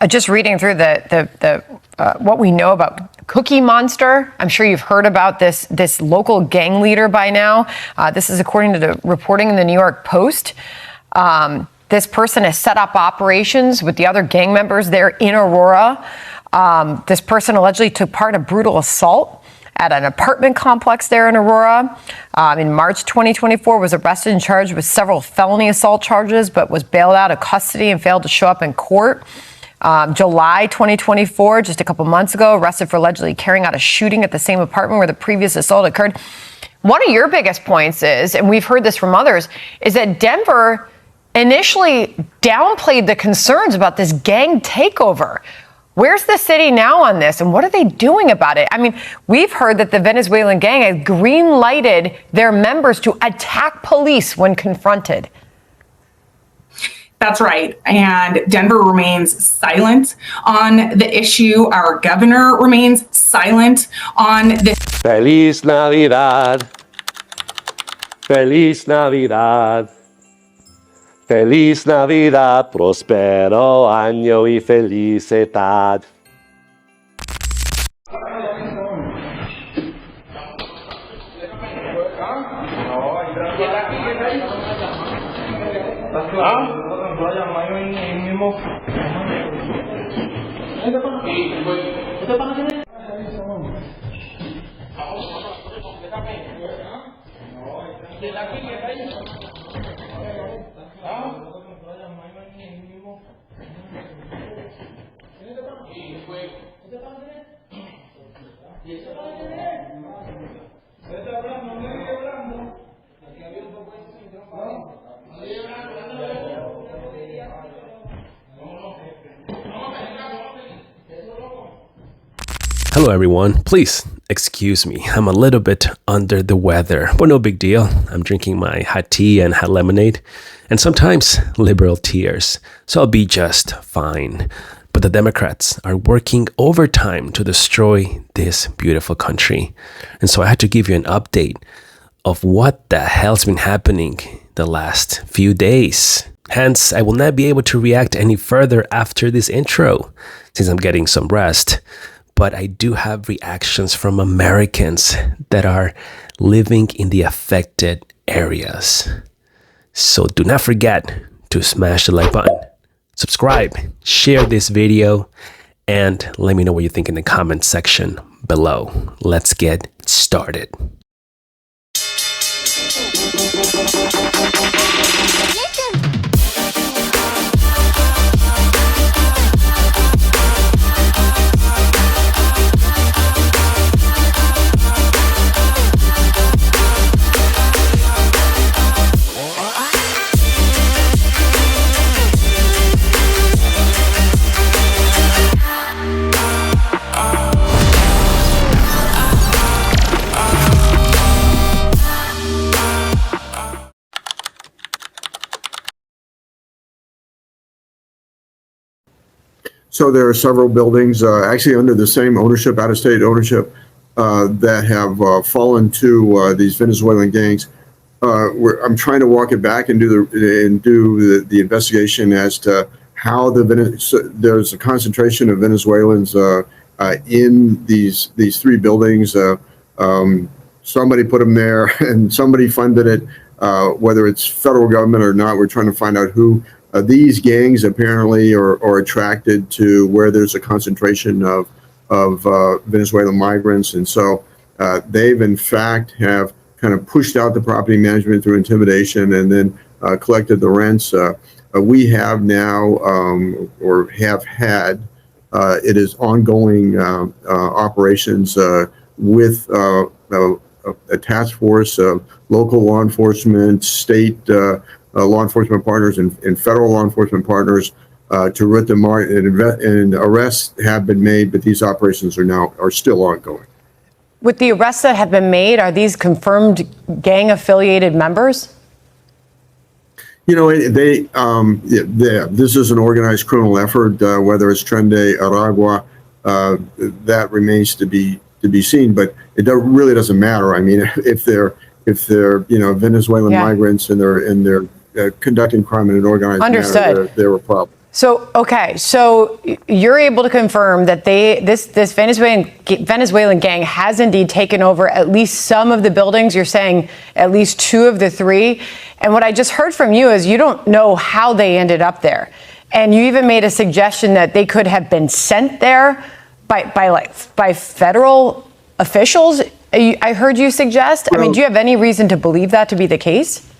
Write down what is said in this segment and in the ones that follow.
Just reading through the what we know about Cookie Monster. I'm sure you've heard about this local gang leader by now. This is according to the reporting in the New York Post. This person has set up operations with the other gang members there in Aurora. This person allegedly took part in a brutal assault at an apartment complex there in Aurora. In March 2024, was arrested and charged with several felony assault charges, but was bailed out of custody and failed to show up in court. July 2024, just a couple months ago, arrested for allegedly carrying out a shooting at the same apartment where the previous assault occurred. One of your biggest points is, and we've heard this from others, is that Denver initially downplayed the concerns about this gang takeover. Where's the city now on this, and what are they doing about it? I mean, we've heard that the Venezuelan gang has green-lighted their members to attack police when confronted. That's right. And Denver remains silent on the issue. Our governor remains silent on this. Feliz Navidad. Feliz Navidad. Feliz Navidad, prospero año y felicidad. Hello everyone, please excuse me, I'm a little bit under the weather, but no big deal. I'm drinking my hot tea and hot lemonade, and sometimes liberal tears, so I'll be just fine. But the Democrats are working overtime to destroy this beautiful country, and so I had to give you an update of what the hell's been happening the last few days. Hence, I will not be able to react any further after this intro, since I'm getting some rest. But I do have reactions from Americans that are living in the affected areas. So do not forget to smash the like button, subscribe, share this video, and let me know what you think in the comment section below. Let's get started. So there are several buildings actually under the same ownership, out-of-state ownership, that have fallen to these Venezuelan gangs. I'm trying to walk it back and do the investigation as to how there's a concentration of Venezuelans in these three buildings. Somebody put them there, and somebody funded it. Whether it's federal government or not, we're trying to find out who. These gangs apparently are attracted to where there's a concentration of Venezuelan migrants, and so they've in fact have kind of pushed out the property management through intimidation and then collected the rents. We have now or have had it is ongoing operations with a task force of local law enforcement, state law enforcement partners, and federal law enforcement partners to root them out, and arrests have been made, but these operations are still ongoing. With the arrests that have been made, are these confirmed gang-affiliated members? You know, this is an organized criminal effort. Whether it's Tren de Aragua, that remains to be seen. But it really doesn't matter. I mean, if they're Venezuelan migrants and they're conducting crime in an organized manner, they're a problem. So you're able to confirm that this Venezuelan gang has indeed taken over at least some of the buildings. You're saying at least 2 of the 3. And what I just heard from you is you don't know how they ended up there. And you even made a suggestion that they could have been sent there by federal officials. I heard you suggest. I mean, do you have any reason to believe that to be the case?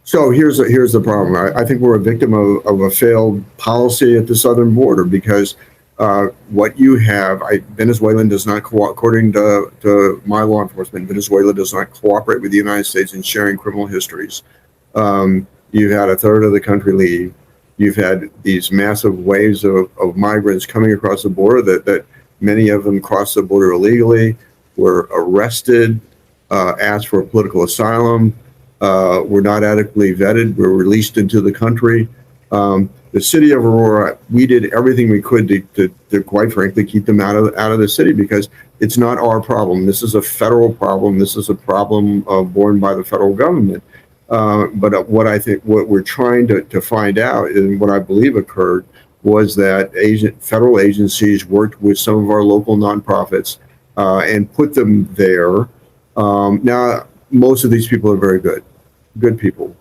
So here's the problem. I think we're a victim of a failed policy at the southern border because what you have, Venezuela does not according to my law enforcement, Venezuela does not cooperate with the United States in sharing criminal histories. You've had a third of the country leave. You've had these massive waves of migrants coming across the border that many of them crossed the border illegally, were arrested, asked for political asylum, were not adequately vetted, were released into the country. The city of Aurora, we did everything we could to quite frankly, keep them out of the city because it's not our problem. This is a federal problem. This is a problem borne by the federal government. But what we're trying to find out, and what I believe occurred, was that federal agencies worked with some of our local nonprofits and put them there. Now, most of these people are very good people.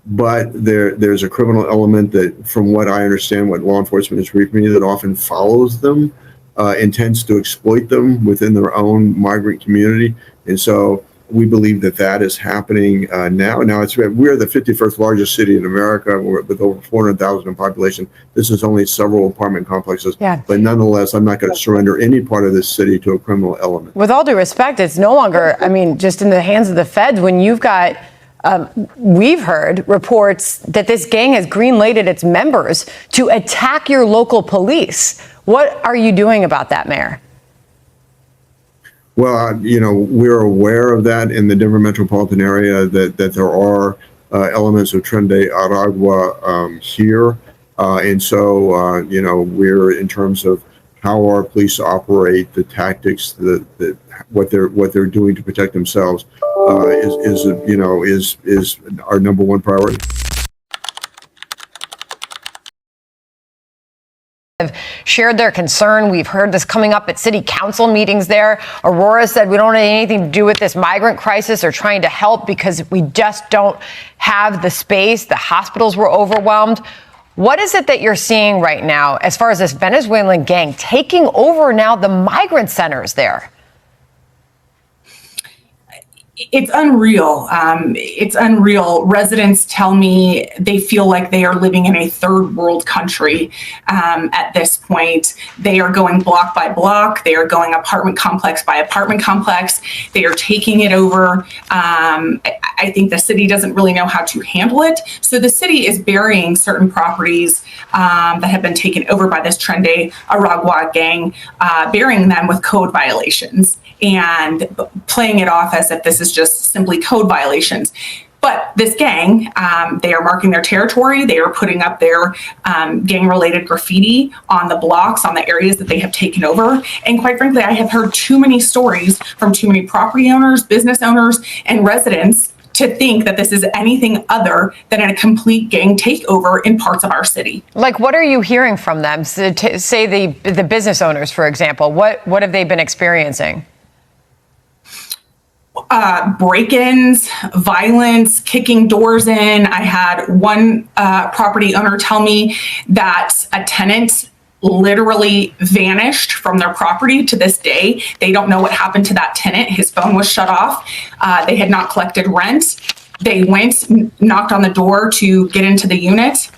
But there's a criminal element that, from what I understand, what law enforcement has briefed me, that often follows them, intends to exploit them within their own migrant community. And so we believe that is happening now. Now we're the 51st largest city in America with over 400,000 in population. This is only several apartment complexes. Yeah. But nonetheless, I'm not going to surrender any part of this city to a criminal element. With all due respect, it's no longer, just in the hands of the feds when you've got, we've heard reports that this gang has green-lighted its members to attack your local police. What are you doing about that, Mayor? Well, we're aware of that in the Denver metropolitan area, that there are elements of Tren de Aragua here. And so, we're, in terms of how our police operate, the tactics, what they're doing to protect themselves is our number one priority. Have shared their concern. We've heard this coming up at city council meetings there. Aurora said we don't have anything to do with this migrant crisis. They're trying to help because we just don't have the space. The hospitals were overwhelmed. What is it that you're seeing right now as far as this Venezuelan gang taking over now the migrant centers there? It's unreal. It's unreal. Residents tell me they feel like they are living in a third world country at this point. They are going block by block. They are going apartment complex by apartment complex. They are taking it over. I think the city doesn't really know how to handle it. So the city is burying certain properties that have been taken over by this Tren de Aragua gang, burying them with code violations and playing it off as if this is just simply code violations. But this gang, they are marking their territory. They are putting up their gang-related graffiti on the blocks, on the areas that they have taken over. And quite frankly, I have heard too many stories from too many property owners, business owners, and residents to think that this is anything other than a complete gang takeover in parts of our city. Like, what are you hearing from them? So say the business owners, for example, what have they been experiencing? Break-ins, violence, kicking doors in. I had one property owner tell me that a tenant literally vanished from their property. To this day, they don't know what happened to that tenant. His phone was shut off. They had not collected rent. They went, knocked on the door to get into the unit.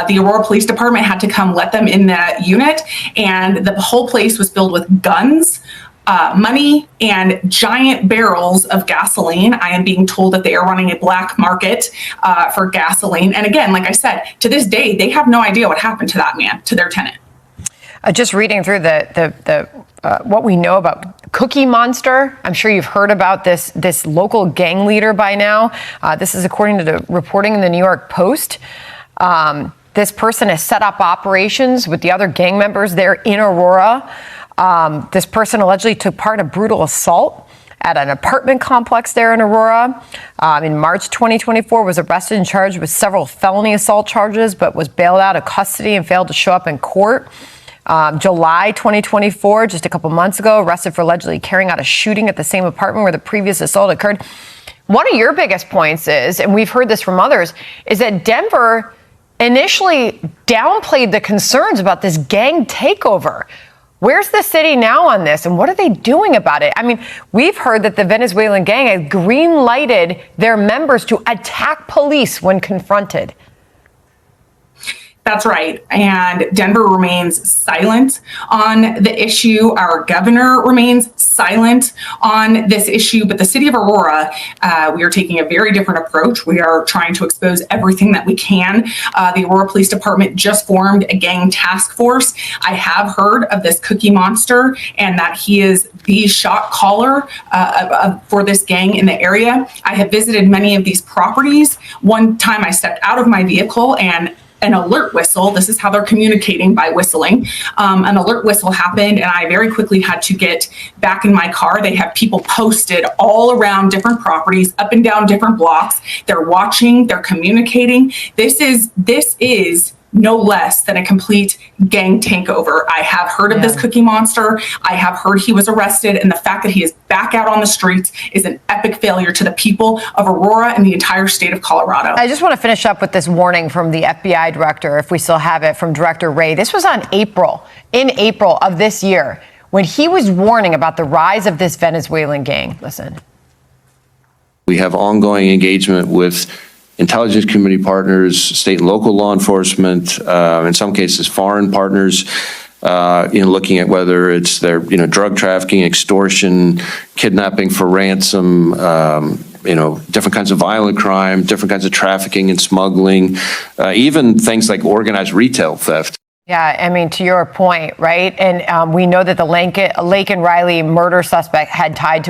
The Aurora Police Department had to come let them in the unit, and the whole place was filled with guns, money, and giant barrels of gasoline. I am being told that they are running a black market for gasoline. And again, like I said, to this day, they have no idea what happened to that man, to their tenant. Just reading through the what we know about Cookie Monster. I'm sure you've heard about this local gang leader by now. This is according to the reporting in the New York Post. This person has set up operations with the other gang members there in Aurora. This person allegedly took part in a brutal assault at an apartment complex there in Aurora. In March 2024, was arrested and charged with several felony assault charges, but was bailed out of custody and failed to show up in court. July 2024, just a couple months ago, arrested for allegedly carrying out a shooting at the same apartment where the previous assault occurred. One of your biggest points is, and we've heard this from others, is that Denver initially downplayed the concerns about this gang takeover. Where's the city now on this, and what are they doing about it? I mean, we've heard that the Venezuelan gang has green-lighted their members to attack police when confronted. That's right. And Denver remains silent on the issue. Our governor remains silent on this issue. But the city of Aurora, we are taking a very different approach. We are trying to expose everything that we can. The Aurora Police Department just formed a gang task force. I have heard of this Cookie Monster and that he is the shot caller for this gang in the area. I have visited many of these properties. One time I stepped out of my vehicle and an alert whistle, this is how they're communicating, by whistling. An alert whistle happened and I very quickly had to get back in my car. They have people posted all around different properties, up and down different blocks. They're watching, they're communicating. This is no less than a complete gang takeover. I have heard of this Cookie Monster. I have heard he was arrested, and the fact that he is back out on the streets is an epic failure to the people of Aurora and the entire state of Colorado. I just want to finish up with this warning from the FBI director, if we still have it, from Director Wray. This was in April of this year, when he was warning about the rise of this Venezuelan gang. Listen. We have ongoing engagement with intelligence community partners, state and local law enforcement, in some cases foreign partners, looking at whether it's their, drug trafficking, extortion, kidnapping for ransom, different kinds of violent crime, different kinds of trafficking and smuggling, even things like organized retail theft. Yeah, I mean, to your point, right? And we know that the Lake and Riley murder suspect had ties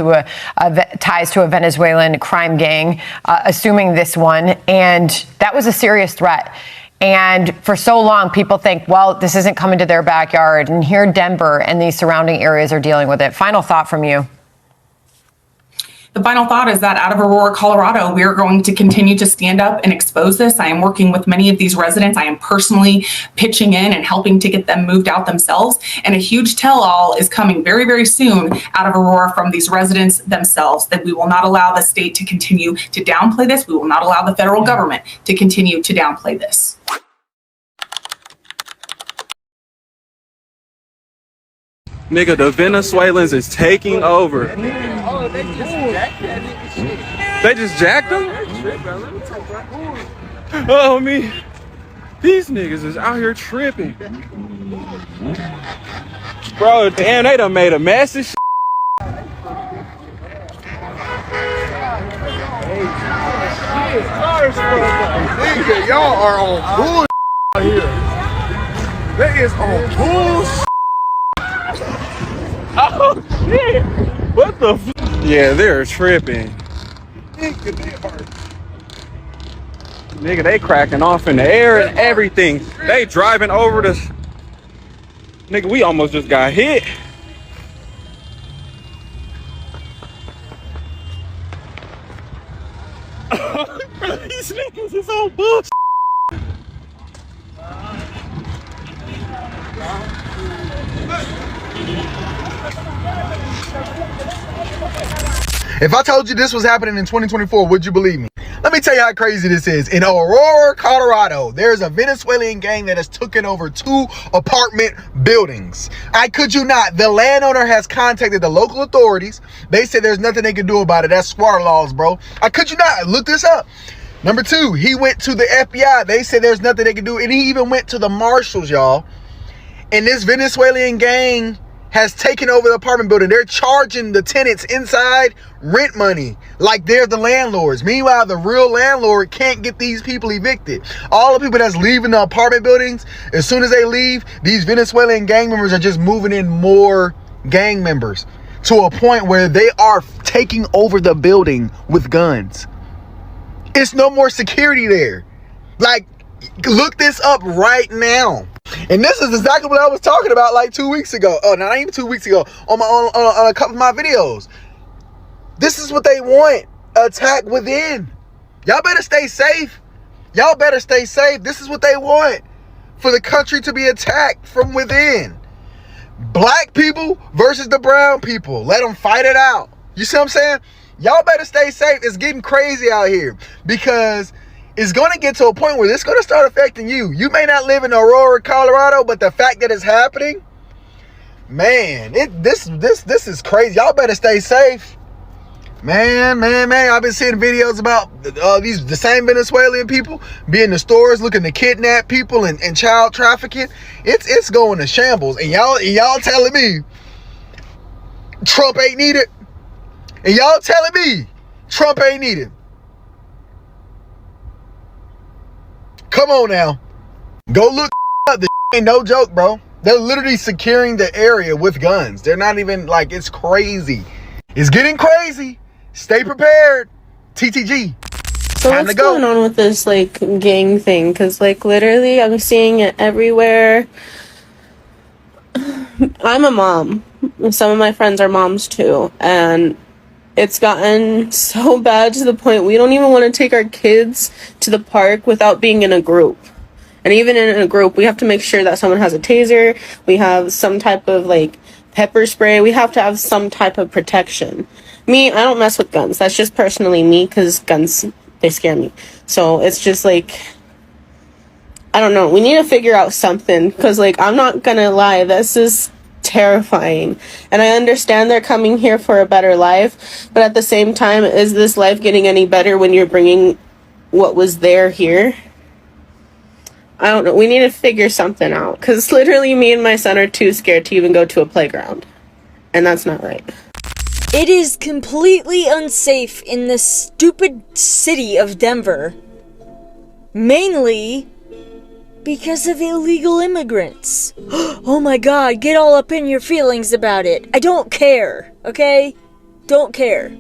to a Venezuelan crime gang, assuming this one, and that was a serious threat. And for so long, people think, well, this isn't coming to their backyard, and here Denver and these surrounding areas are dealing with it. Final thought from you. The final thought is that out of Aurora, Colorado, we are going to continue to stand up and expose this. I am working with many of these residents. I am personally pitching in and helping to get them moved out themselves. And a huge tell-all is coming very, very soon out of Aurora from these residents themselves, that we will not allow the state to continue to downplay this. We will not allow the federal government to continue to downplay this. Nigga, the Venezuelans is taking over. They just jacked him? Oh, me. These niggas is out here tripping. Bro, damn, they done made a mess of shit. Nigga, y'all are on bullshit out here. They is on bullshit. Oh, shit. What the f? Yeah, they're tripping. Nigga, they cracking off in the air and everything. They driving over the... Nigga, we almost just got hit. These niggas is on bullshit. If I told you this was happening in 2024, would you believe me? Let me tell you how crazy this is. In Aurora, Colorado, there's a Venezuelan gang that has taken over 2 apartment buildings. I kid you not. The landowner has contacted the local authorities. They said there's nothing they can do about it. That's squatter laws, bro. I kid you not. Look this up. Number 2, he went to the FBI. They said there's nothing they can do. And he even went to the marshals, y'all. And this Venezuelan gang has taken over the apartment building. They're charging the tenants inside rent money like they're the landlords. Meanwhile, the real landlord can't get these people evicted. All the people that's leaving the apartment buildings, as soon as they leave, these Venezuelan gang members are just moving in more gang members to a point where they are taking over the building with guns. It's no more security there. Like, look this up right now. And this is exactly what I was talking about like 2 weeks ago. Oh, not even 2 weeks ago, on a couple of my videos. This is what they want. Attack within. Y'all better stay safe. Y'all better stay safe. This is what they want. For the country to be attacked from within. Black people versus the brown people. Let them fight it out. You see what I'm saying? Y'all better stay safe. It's getting crazy out here. Because it's going to get to a point where it's going to start affecting you. You may not live in Aurora, Colorado, but the fact that it's happening, man, this is crazy. Y'all better stay safe. Man. I've been seeing videos about the same Venezuelan people be in the stores looking to kidnap people and child trafficking. It's going to shambles. And y'all telling me Trump ain't needed? And y'all telling me Trump ain't needed? Come on now. Go look up. This ain't no joke, bro. They're literally securing the area with guns. They're not even like, it's crazy. It's getting crazy. Stay prepared. TTG. So what's going on with this like gang thing? Because like literally I'm seeing it everywhere. I'm a mom. Some of my friends are moms too. And it's gotten so bad to the point we don't even want to take our kids to the park without being in a group. And even in a group, we have to make sure that someone has a taser. We have some type of like pepper spray. We have to have some type of protection. Me, I don't mess with guns. That's just personally me because guns, they scare me. So it's just like, I don't know. We need to figure out something because like, I'm not going to lie. This is terrifying. And I understand they're coming here for a better life. But at the same time, is this life getting any better when you're bringing what was there here? I don't know. We need to figure something out. Because literally me and my son are too scared to even go to a playground. And that's not right. It is completely unsafe in the stupid city of Denver. Mainly because of illegal immigrants. Oh my god, get all up in your feelings about it. I don't care, okay? Don't care.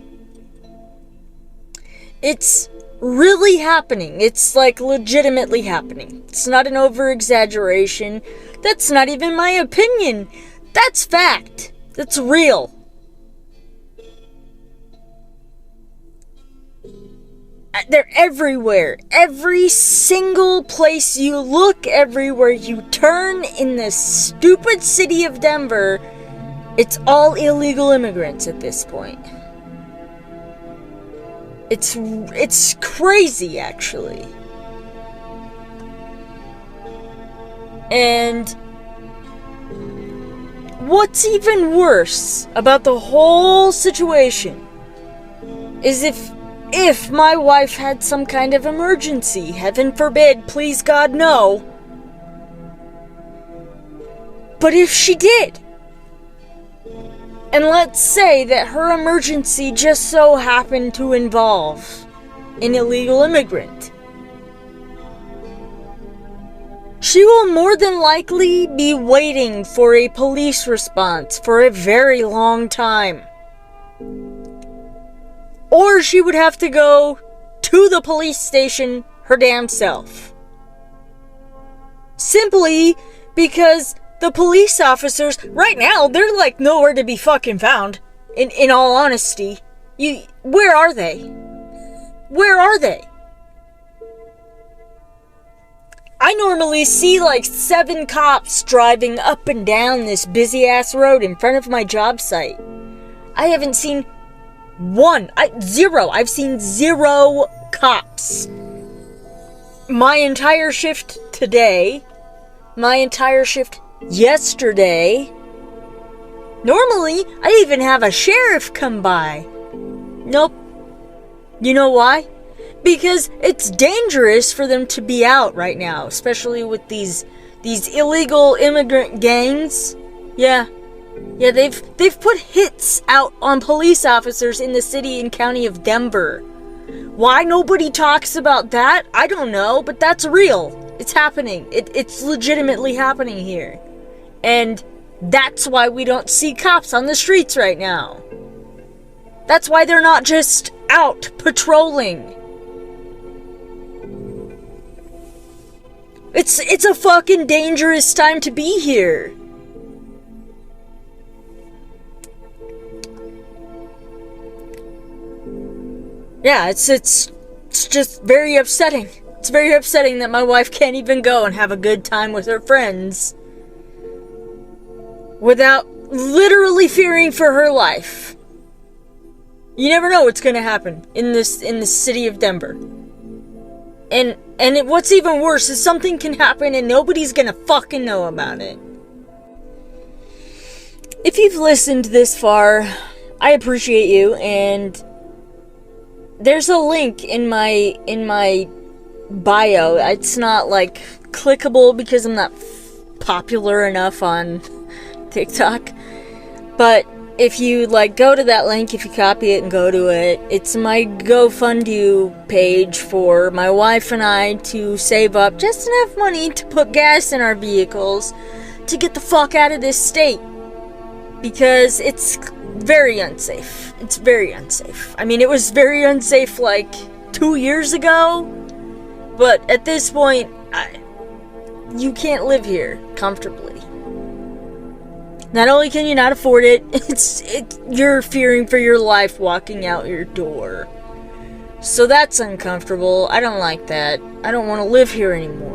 It's really happening. It's like legitimately happening. It's not an over-exaggeration. That's not even my opinion. That's fact. That's real. They're everywhere. Every single place you look, everywhere you turn in this stupid city of Denver, it's all illegal immigrants at this point. It's crazy, actually. And what's even worse about the whole situation is if my wife had some kind of emergency, heaven forbid, please God, no. But if she did, and let's say that her emergency just so happened to involve an illegal immigrant, she will more than likely be waiting for a police response for a very long time. Or she would have to go to the police station her damn self. Simply because the police officers, right now, they're like nowhere to be fucking found. In all honesty. Where are they? Where are they? I normally see like 7 cops driving up and down this busy ass road in front of my job site. I haven't seen zero. I've seen 0 cops. My entire shift today, my entire shift yesterday. Normally, I even have a sheriff come by. Nope. You know why? Because it's dangerous for them to be out right now, especially with these illegal immigrant gangs. Yeah, they've put hits out on police officers in the city and county of Denver. Why nobody talks about that? I don't know, but that's real. It's happening. It's legitimately happening here. And that's why we don't see cops on the streets right now. That's why they're not just out patrolling. It's a fucking dangerous time to be here. Yeah, it's just very upsetting. It's very upsetting that my wife can't even go and have a good time with her friends without literally fearing for her life. You never know what's going to happen in the city of Denver. And what's even worse is something can happen and nobody's going to fucking know about it. If you've listened this far, I appreciate you, and there's a link in my bio. It's not like clickable because I'm not popular enough on TikTok. But if you go to that link, if you copy it and go to it, it's my GoFundMe page for my wife and I to save up just enough money to put gas in our vehicles to get the fuck out of this state. Because it's very unsafe. It's very unsafe. I mean, it was very unsafe 2 years ago, but at this point, you can't live here comfortably. Not only can you not afford it, you're fearing for your life walking out your door. So that's uncomfortable. I don't like that. I don't want to live here anymore.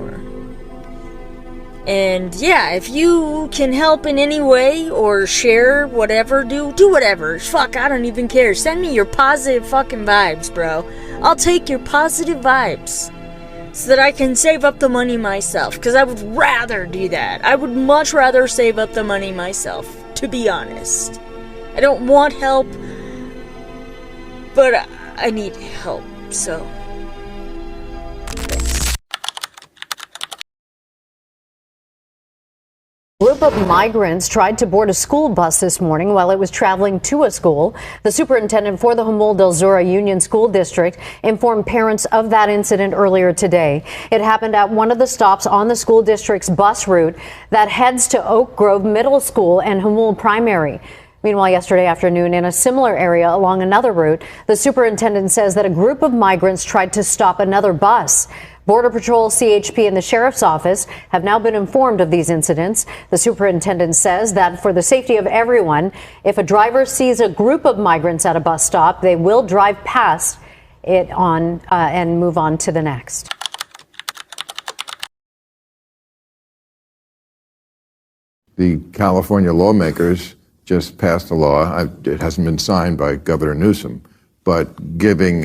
And yeah, if you can help in any way or share whatever, do whatever. Fuck, I don't even care. Send me your positive fucking vibes, bro. I'll take your positive vibes so that I can save up the money myself. Because I would rather do that. I would much rather save up the money myself, to be honest. I don't want help, but I need help, so... A group of migrants tried to board a school bus this morning while it was traveling to a school. The superintendent for the Humul del Zura Union School District informed parents of that incident earlier today. It happened at one of the stops on the school district's bus route that heads to Oak Grove Middle School and Humul Primary. Meanwhile, yesterday afternoon, in a similar area along another route, the superintendent says that a group of migrants tried to stop another bus. Border Patrol, CHP, and the Sheriff's Office have now been informed of these incidents. The superintendent says that for the safety of everyone, if a driver sees a group of migrants at a bus stop, they will drive past it and move on to the next. The California lawmakers just passed a law. It hasn't been signed by Governor Newsom, but giving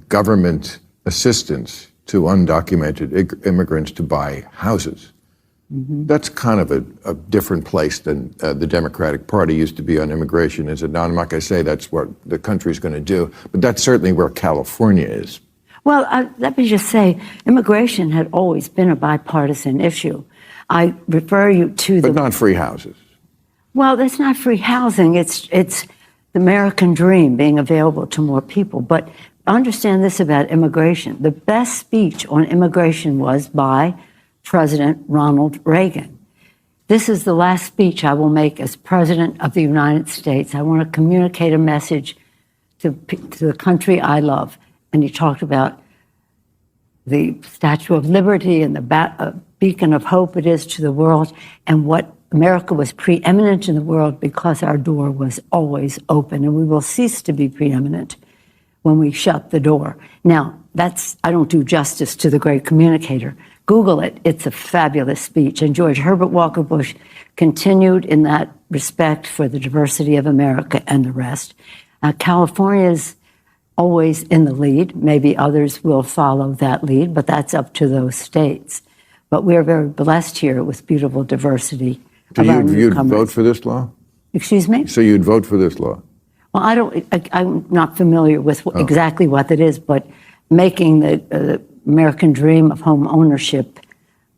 government assistance to undocumented immigrants to buy houses. Mm-hmm. That's kind of a different place than the Democratic Party used to be on immigration, is it not? I'm not going to say that's what the country's going to do, but that's certainly where California is. Well, let me just say, immigration had always been a bipartisan issue. I refer you to But not free houses. Well, that's not free housing. It's the American dream being available to more people. But understand this about immigration. The best speech on immigration was by President Ronald Reagan. This is the last speech I will make as President of the United States. I want to communicate a message to the country I love. And he talked about the Statue of Liberty and the beacon of hope it is to the world, and what America was preeminent in the world because our door was always open, and we will cease to be preeminent when we shut the door. Now, I don't do justice to the great communicator. Google it. It's a fabulous speech. And George Herbert Walker Bush continued in that respect for the diversity of America and the rest. California's always in the lead. Maybe others will follow that lead, but that's up to those states. But we are very blessed here with beautiful diversity. So you'd vote for this law? Excuse me? So you'd vote for this law? Well, I'm not familiar with exactly what it is, but making the American dream of home ownership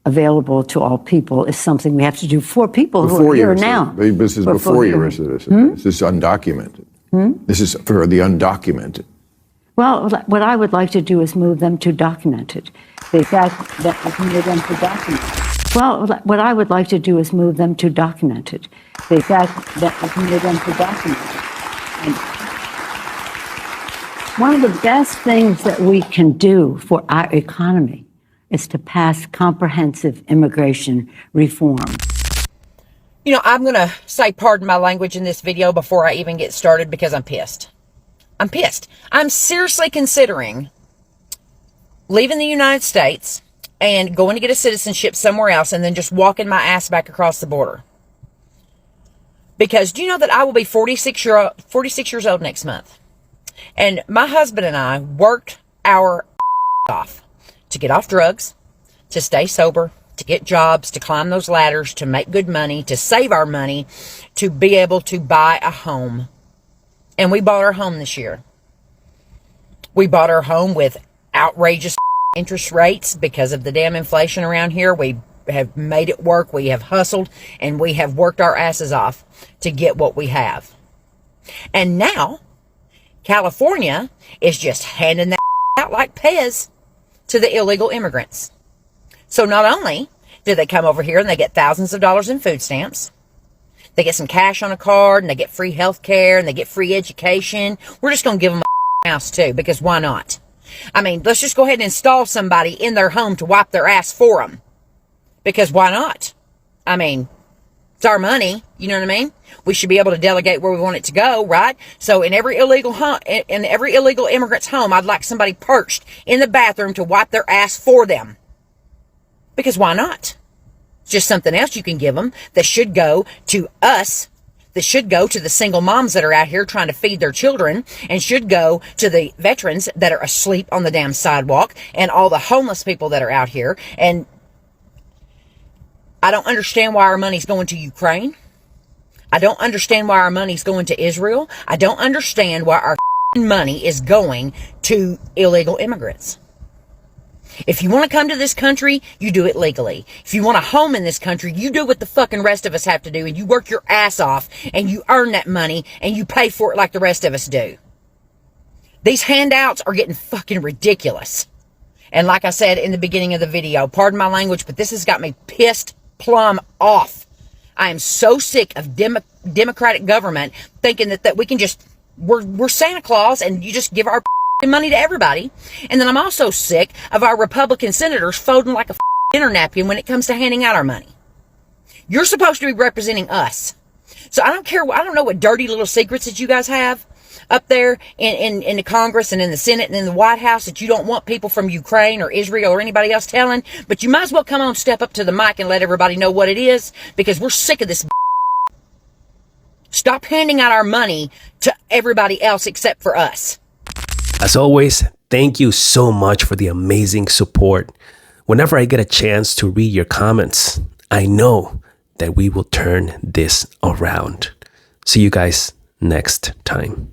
available to all people is something we have to do for people who are here now. This is before your citizen. This is undocumented. This is for the undocumented. Well, what I would like to do is move them to documented. The fact that we can move them to documented. Well, what I would like to do is move them to documented. The fact that we can move them to documented. And one of the best things that we can do for our economy is to pass comprehensive immigration reform. You know, I'm going to say pardon my language in this video before I even get started because I'm pissed. I'm pissed. I'm seriously considering leaving the United States and going to get a citizenship somewhere else and then just walking my ass back across the border. Because do you know that I will be 46 years old next month? And my husband and I worked our off to get off drugs, to stay sober, to get jobs, to climb those ladders, to make good money, to save our money, to be able to buy a home. And we bought our home this year. We bought our home with outrageous interest rates because of the damn inflation around here. We have made it work. We have hustled and we have worked our asses off to get what we have. And now California is just handing that out like Pez to the illegal immigrants. So not only do they come over here and they get thousands of dollars in food stamps, they get some cash on a card and they get free health care and they get free education. We're just going to give them a house too, because why not? I mean, let's just go ahead and install somebody in their home to wipe their ass for them. Because why not? I mean, it's our money. You know what I mean? We should be able to delegate where we want it to go, right? So in every illegal immigrant's home, I'd like somebody perched in the bathroom to wipe their ass for them. Because why not? It's just something else you can give them that should go to us, that should go to the single moms that are out here trying to feed their children, and should go to the veterans that are asleep on the damn sidewalk, and all the homeless people that are out here. And I don't understand why our money's going to Ukraine. I don't understand why our money's going to Israel. I don't understand why our money is going to illegal immigrants. If you want to come to this country, you do it legally. If you want a home in this country, you do what the fucking rest of us have to do, and you work your ass off, and you earn that money, and you pay for it like the rest of us do. These handouts are getting fucking ridiculous. And like I said in the beginning of the video, pardon my language, but this has got me pissed plumb off. I am so sick of democratic government thinking that we can just, we're Santa Claus and you just give our money to everybody. And then I'm also sick of our Republican senators folding like a dinner napkin when it comes to handing out our money. You're supposed to be representing us. So I don't care. I don't know what dirty little secrets that you guys have up there in the Congress and in the Senate and in the White House that you don't want people from Ukraine or Israel or anybody else telling, but you might as well come on, step up to the mic and let everybody know what it is, because we're sick of this. Stop handing out our money to everybody else except for us. As always, thank you so much for the amazing support. Whenever I get a chance to read your comments, I know that we will turn this around. See you guys next time.